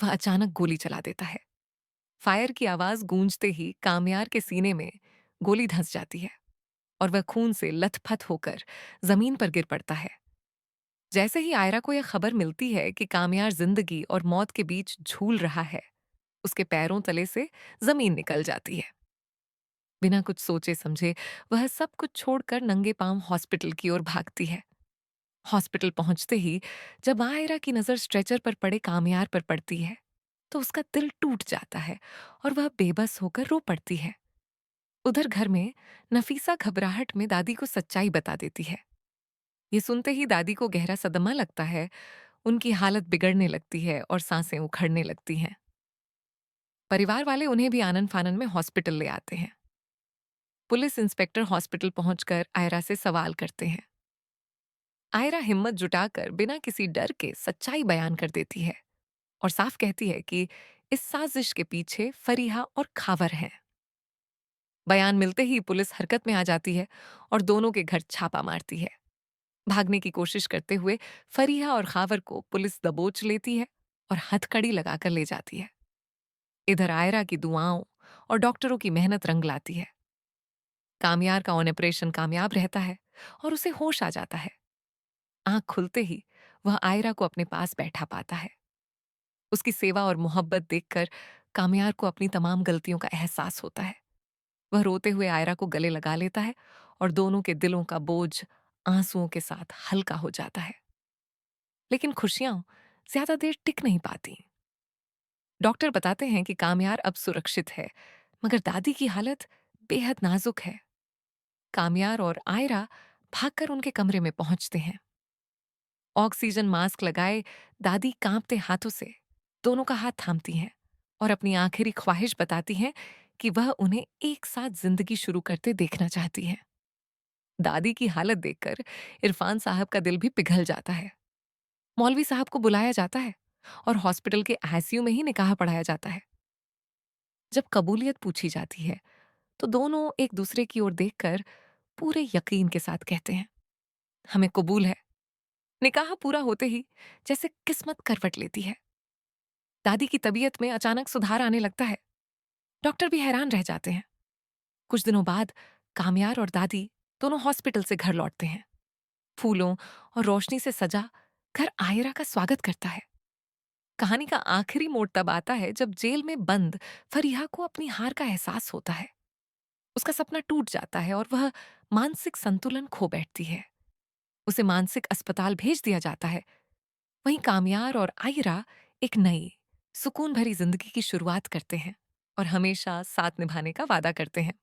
वह अचानक गोली चला देता है। फायर की आवाज गूंजते ही कामयार के सीने में गोली धंस जाती है और वह खून से लथपथ होकर जमीन पर गिर पड़ता है। जैसे ही आयरा को यह खबर मिलती है कि कामयार जिंदगी और मौत के बीच झूल रहा है, उसके पैरों तले से जमीन निकल जाती है। बिना कुछ सोचे समझे वह सब कुछ छोड़कर नंगे पांव हॉस्पिटल की ओर भागती है। हॉस्पिटल पहुंचते ही जब आयरा की नजर स्ट्रेचर पर पड़े कामयार पर पड़ती है, तो उसका दिल टूट जाता है और वह बेबस होकर रो पड़ती है। उधर घर में नफीसा घबराहट में दादी को सच्चाई बता देती है। ये सुनते ही दादी को गहरा सदमा लगता है। उनकी हालत बिगड़ने लगती है और सांसें उखड़ने लगती हैं। परिवार वाले उन्हें भी आनन फानन में हॉस्पिटल ले आते हैं। पुलिस इंस्पेक्टर हॉस्पिटल पहुंचकर आयरा से सवाल करते हैं। आयरा हिम्मत जुटाकर बिना किसी डर के सच्चाई बयान कर देती है और साफ कहती है कि इस साजिश के पीछे फरीहा और खावर हैं। बयान मिलते ही पुलिस हरकत में आ जाती है और दोनों के घर छापा मारती है। भागने की कोशिश करते हुए फरीहा और खावर को पुलिस दबोच लेती है और हथकड़ी लगाकर ले जाती है। इधर आयरा की दुआओं और डॉक्टरों की मेहनत रंग लाती है। कामयार का ऑपरेशन कामयाब रहता है और उसे होश आ जाता है। आंख खुलते ही वह आयरा को अपने पास बैठा पाता है। उसकी सेवा और मोहब्बत देखकर कामयार को अपनी तमाम गलतियों का एहसास होता है। वह रोते हुए आयरा को गले लगा लेता है और दोनों के दिलों का बोझ आंसुओं के साथ हल्का हो जाता है। लेकिन खुशियां ज्यादा देर टिक नहीं पाती। डॉक्टर बताते हैं कि कामयार अब सुरक्षित है, मगर दादी की हालत बेहद नाजुक है। कामयार और आयरा भागकर उनके कमरे में पहुंचते हैं। ऑक्सीजन मास्क लगाए दादी कांपते हाथों से दोनों का हाथ थामती हैं और अपनी आखिरी ख्वाहिश बताती हैं कि वह उन्हें एक साथ जिंदगी शुरू करते देखना चाहती हैं। दादी की हालत देखकर इरफान साहब का दिल भी पिघल जाता है। मौलवी साहब को बुलाया जाता है और हॉस्पिटल के आईसीयू में ही निकाह पढ़ाया जाता है। जब कबूलियत पूछी जाती है, तो दोनों एक दूसरे की ओर देखकर पूरे यकीन के साथ कहते हैं, हमें कबूल है। निकाह पूरा होते ही जैसे किस्मत करवट लेती है। दादी की तबीयत में अचानक सुधार आने लगता है। डॉक्टर भी हैरान रह जाते हैं। कुछ दिनों बाद कामयार और दादी दोनों हॉस्पिटल से घर लौटते हैं। फूलों और रोशनी से सजा घर आयरा का स्वागत करता है। कहानी का आखिरी मोड़ तब आता है जब जेल में बंद फरीहा को अपनी हार का एहसास होता है। उसका सपना टूट जाता है और वह मानसिक संतुलन खो बैठती है। उसे मानसिक अस्पताल भेज दिया जाता है। वहीं कामयार और आयरा एक नई सुकून भरी जिंदगी की शुरुआत करते हैं और हमेशा साथ निभाने का वादा करते हैं।